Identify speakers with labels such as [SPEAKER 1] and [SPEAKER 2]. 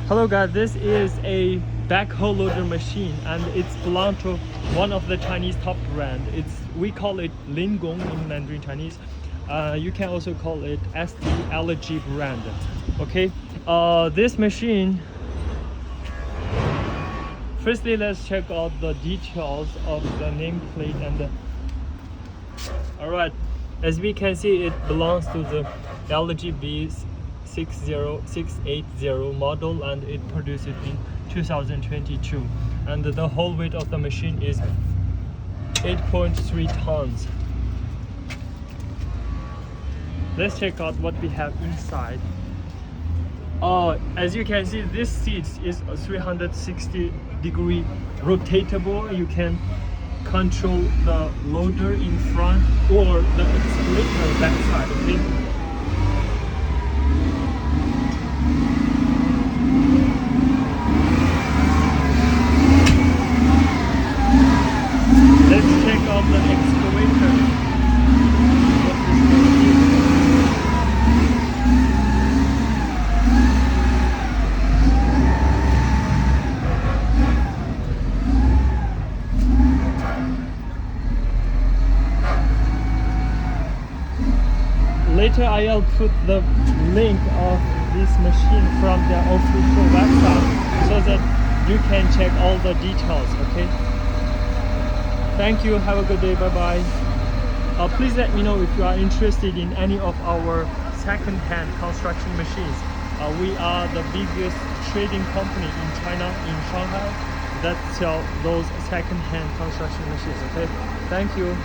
[SPEAKER 1] Hello guys, this is a backhoe loader machine and it's belong to one of the Chinese top brand. We call it LINGONG in Mandarin Chinese. You can also call it SDLG brand. Okay, this machine, firstly let's check out the details of the nameplate and alright, as we can see it belongs to the LGB680 model and it produced it in 2022, and the whole weight of the machine is 8.3 tons. Let's check out what we have inside. As you can see, this seat is a 360-degree rotatable. You can control the loader in front or the excavator backside. Okay. Let's check out the excavator. Later I'll put the link of this machine from their official website so that you can check all the details. Okay. Thank you. Have a good day. Bye bye. Please let me know if you are interested in any of our second-hand construction machines. We are the biggest trading company in China, in Shanghai, that sell those second-hand construction machines. Okay. Thank you.